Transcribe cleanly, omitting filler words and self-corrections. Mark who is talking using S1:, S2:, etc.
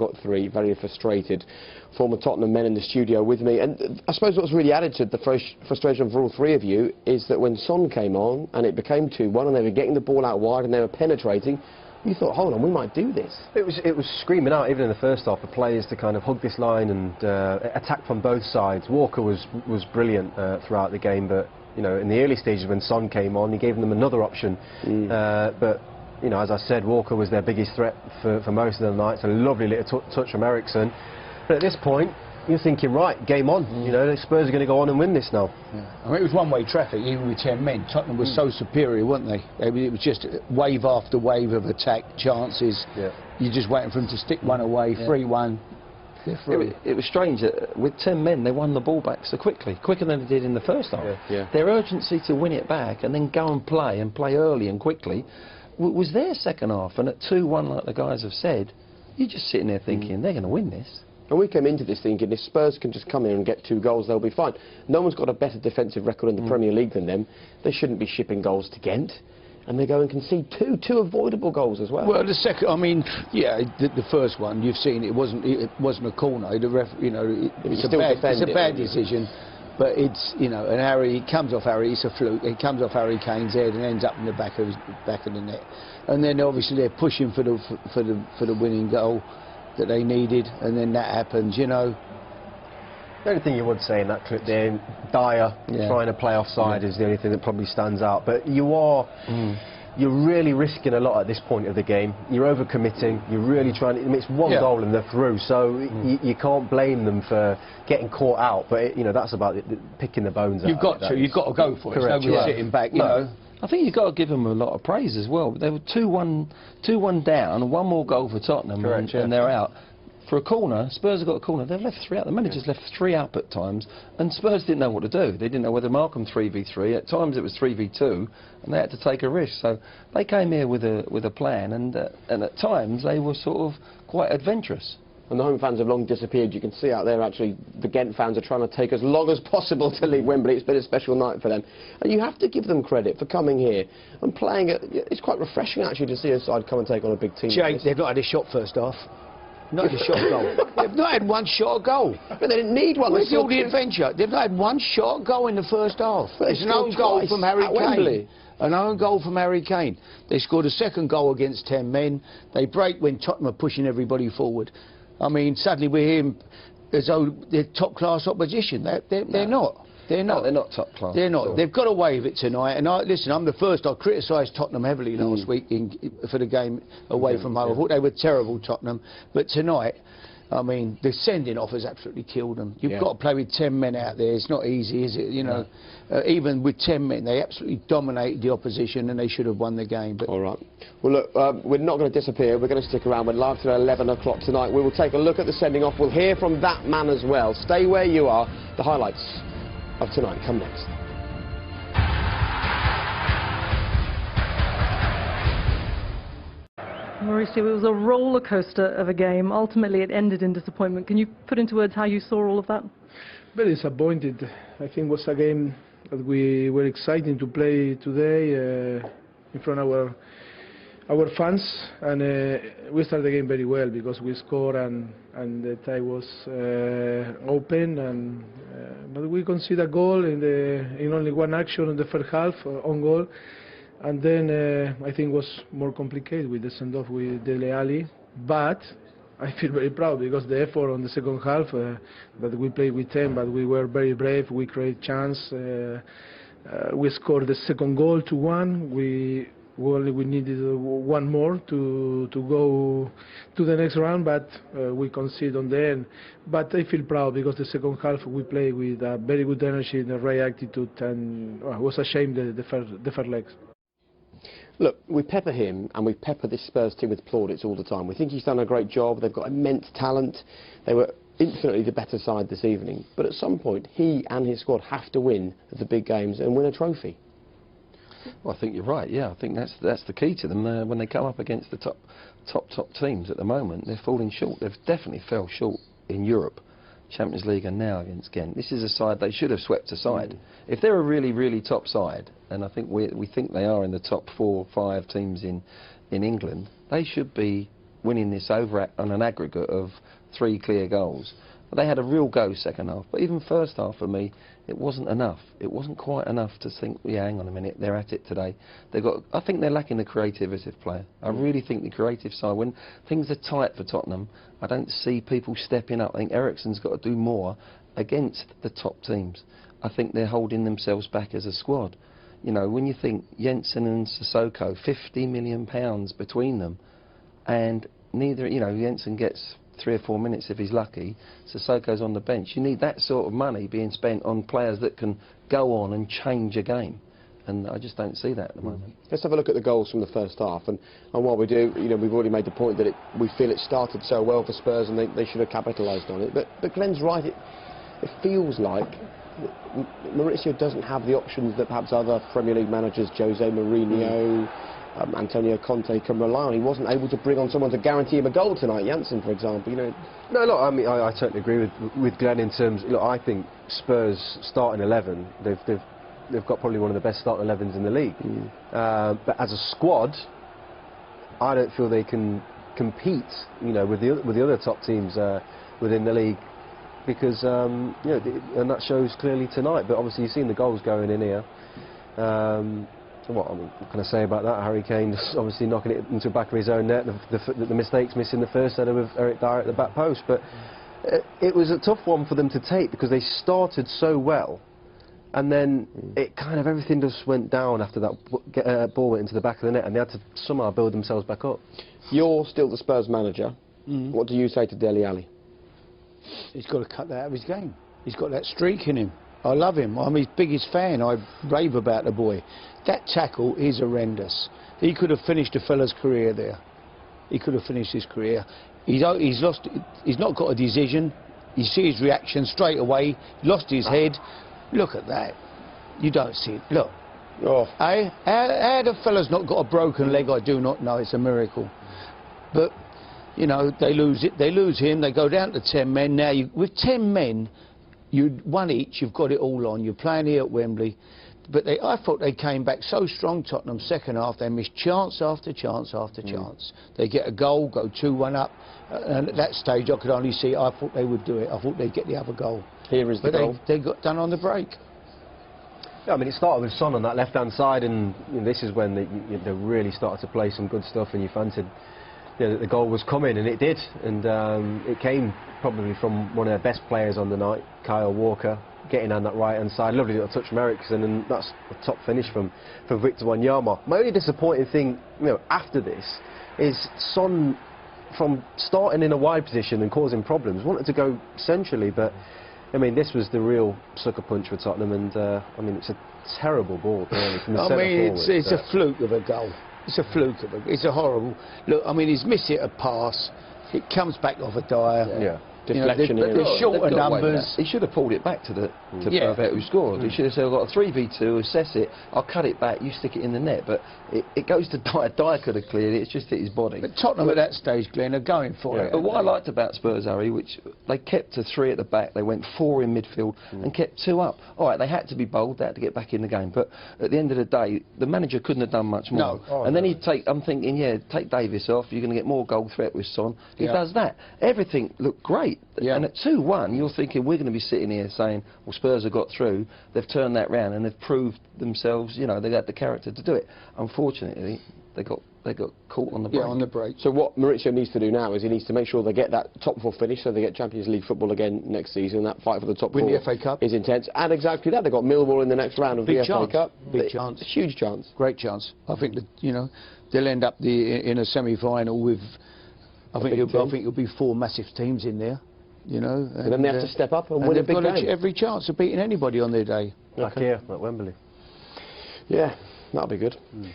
S1: got 3, very frustrated. Former Tottenham men in the studio with me, and I suppose what's really added to the frustration for all 3 of you is that when Son came on and it became 2-1 and they were getting the ball out wide and they were penetrating, you thought, hold on, we might do this.
S2: It was screaming out, even in the first half, for players to kind of hug this line and attack from both sides. Walker was brilliant throughout the game, but you know, in the early stages when Son came on, he gave them another option. But you know, as I said, Walker was their biggest threat for most of the night. It's a lovely little touch from Eriksen. But at this point, you're thinking, right, game on. You know, the Spurs are going to go on and win this now.
S3: Yeah. I mean, it was one-way traffic, even with 10 men. Tottenham was so superior, weren't they? It was just wave after wave of attack chances. Yeah. You're just waiting for them to stick one away, 3-1.
S4: It was strange that with 10 men they won the ball back so quickly, quicker than they did in the first half. Their urgency to win it back and then go and play early and quickly was their second half, and at 2-1, like the guys have said, you're just sitting there thinking they're going to win this.
S1: And we came into this thinking if Spurs can just come in and get 2 goals, they'll be fine. No one's got a better defensive record in the Premier League than them. They shouldn't be shipping goals to Gent. And they go and concede two avoidable goals as well.
S3: Well, the second, I mean, yeah, the first one you've seen, it wasn't a corner. The ref, you know, it's a bad decision, but it's, you know, and Harry comes off Harry. It's a fluke. It comes off Harry Kane's head and ends up in the back of the net. And then obviously they're pushing for the winning goal that they needed, and then that happens. You know.
S2: The only thing you would say in that clip there, Dyer trying to play offside is the only thing that probably stands out. But you're really risking a lot at this point of the game. You're overcommitting. You're really trying to. I mean, it's one goal and they're through, so you can't blame them for getting caught out. But you know, that's about picking the bones out.
S3: You've got to go for it.
S4: Correct.
S3: Nobody's sitting back. You know.
S4: I think you've got to give them a lot of praise as well. They were 2-1 down, 1 more goal for Tottenham, and they're out. For a corner, Spurs have got a corner. They've left 3 out. The manager's left 3 up at times, and Spurs didn't know what to do. They didn't know whether to mark them 3v3. At times it was 3v2, and they had to take a risk. So they came here with a plan, and at times they were sort of quite adventurous.
S1: And the home fans have long disappeared. You can see out there, actually, the Gent fans are trying to take as long as possible to leave Wembley. It's been a special night for them. And you have to give them credit for coming here and playing it. It's quite refreshing, actually, to see a side come and take on a big team.
S3: Jake, they've not had a shot first half. Not had a shot goal. They've not had 1 shot goal.
S1: But they didn't need one.
S3: Where's all the adventure? They've not had 1 shot goal in the first half. There's an own goal from Harry Kane. An own goal from Harry Kane. They scored a second goal against 10 men. They break when Tottenham are pushing everybody forward. I mean, suddenly we're hearing as though they're top-class opposition. They're not. They're not.
S4: No, they're not top class.
S3: They're not. They've got away with it tonight. And listen, I'm the first. I criticised Tottenham heavily last week for the game away from home. I thought they were terrible, Tottenham. But tonight, I mean, the sending off has absolutely killed them. You've got to play with 10 men out there. It's not easy, is it? You know, even with 10 men, they absolutely dominated the opposition, and they should have won the game. But
S1: all right. Well, look, we're not going to disappear. We're going to stick around. We're live till 11 o'clock tonight. We will take a look at the sending off. We'll hear from that man as well. Stay where you are. The highlights of tonight come next.
S5: Mauricio, it was a roller coaster of a game. Ultimately, it ended in disappointment. Can you put into words how you saw all of that?
S6: Very disappointed. I think it was a game that we were excited to play today in front of our fans, and we started the game very well because we scored and the tie was open, but we conceded a goal in only 1 action in the first half, on goal. And then I think it was more complicated with the send-off with Dele Alli, but I feel very proud because the effort on the second half that we played with 10, but we were very brave. We created chance. We scored the second goal, 2-1. We needed 1 more to go to the next round, but we conceded on the end. But I feel proud because the second half we played with very good energy and the right attitude, and it was a shame the first legs.
S1: Look, we pepper him and we pepper this Spurs team with plaudits all the time. We think he's done a great job. They've got immense talent. They were infinitely the better side this evening. But at some point, he and his squad have to win the big games and win a trophy.
S4: Well, I think you're right. Yeah, I think that's the key to them. When they come up against the top teams at the moment, they're falling short. They've definitely fell short in Europe, Champions League, and now against Gent. This is a side they should have swept aside. If they're a really, really top side, and I think we think they are in the top 4 or 5 teams in England, they should be winning this over on an aggregate of 3 clear goals. But they had a real go second half. But even first half for me, it wasn't enough. It wasn't quite enough to think, yeah, hang on a minute, they're at it today. I think they're lacking the creativity player. I really think the creative side, when things are tight for Tottenham, I don't see people stepping up. I think Eriksen's got to do more against the top teams. I think they're holding themselves back as a squad. You know, when you think Jensen and Sissoko, £50 million between them, and neither, you know, Jensen gets 3 or 4 minutes if he's lucky, Sissoko's on the bench. You need that sort of money being spent on players that can go on and change a game. And I just don't see that at the moment.
S1: Let's have a look at the goals from the first half. And while we do, you know, we've already made the point that we feel it started so well for Spurs and they should have capitalised on it. But Glen's right. It feels like Mauricio doesn't have the options that perhaps other Premier League managers, Jose Mourinho, Antonio Conte, can rely on. He wasn't able to bring on someone to guarantee him a goal tonight. Janssen, for example, you know. No,
S2: look, I mean, I totally agree with Glen in terms. Look, I think Spurs starting 11. They've got probably one of the best starting 11s in the league. But as a squad, I don't feel they can compete, you know, with the other top teams within the league, because you know, and that shows clearly tonight. But obviously, you've seen the goals going in here. What can I say about that? Harry Kane obviously knocking it into the back of his own net. The mistakes, missing the first header with Eric Dyer at the back post. But it was a tough one for them to take because they started so well, and then it kind of everything just went down after that ball went into the back of the net, and they had to somehow build themselves back up.
S1: You're still the Spurs manager. What do you say to Dele Alli?
S3: He's got to cut that out of his game. He's got that streak in him. I love him. I'm his biggest fan. I rave about the boy. That tackle is horrendous. He could have finished a fella's career there. He could have finished his career. He's lost. He's not got a decision. You see his reaction straight away. Lost his head. Look at that. You don't see it. Look.
S1: Oh.
S3: How the fella's not got a broken leg, I do not know. It's a miracle. But, you know, they lose it. They lose him. They go down to 10 men. Now, with 10 men, one each, you've got it all on. You're playing here at Wembley. But I thought they came back so strong, Tottenham, second half. They missed chance after chance after chance. They get a goal, go 2-1 up. And at that stage, I could only see, I thought they would do it. I thought they'd get the other goal.
S1: Here is the goal.
S3: They got done on the break.
S2: Yeah, I mean, it started with Son on that left-hand side, and you know, this is when they really started to play some good stuff, and you fancied, you know, that the goal was coming, and it did. And it came probably from one of their best players on the night, Kyle Walker, getting on that right-hand side. Lovely little touch from Eriksen, and that's a top finish from Victor Wanyama. My only disappointing thing, you know, after this is Son, from starting in a wide position and causing problems, wanted to go centrally, but I mean, this was the real sucker punch for Tottenham, and I mean, it's a terrible ball. Really, from the
S3: it's a fluke of a goal. It's a fluke of it's a horrible look. I mean, he's missed it a pass. It comes back off a Dyer.
S1: Yeah.
S3: Deflection. You know, they're shorter numbers.
S4: He should have pulled it back to Perfect, who scored. He should have said, I've got a 3v2, assess it, I'll cut it back, you stick it in the net. But it goes to Dyer. Dyer could have cleared it, it's just hit his body.
S3: But Tottenham at that stage, Glen, are going for it.
S4: But what I liked about Spurs, Harry, which they kept to 3 at the back, they went 4 in midfield and kept 2 up. All right, they had to be bold, they had to get back in the game. But at the end of the day, the manager couldn't have done much more.
S3: No.
S4: And then he'd I'm thinking, yeah, take Davis off, you're going to get more goal threat with Son. He does that. Everything looked great. And at 2-1, you're thinking we're going to be sitting here saying, well, Spurs have got through, they've turned that round and they've proved themselves, you know, they've had the character to do it. Unfortunately, they got caught on the break.
S3: Yeah, on the break.
S1: So what Mauricio needs to do now is he needs to make sure they get that top 4 finish, so they get Champions League football again next season. That fight for the top 4
S3: win the FA Cup
S1: is intense, and exactly that, they've got Millwall in the next round of the FA Cup.
S3: Big chance.
S1: Huge chance.
S3: Great chance. I think that, you know, they'll end up in a semi-final with. I think it'll be 4 massive teams in there. You know,
S1: and then they have to step up and win a big game.
S3: They've got every chance of beating anybody on their day.
S2: Like here at Wembley.
S1: Yeah, that'll be good. Right.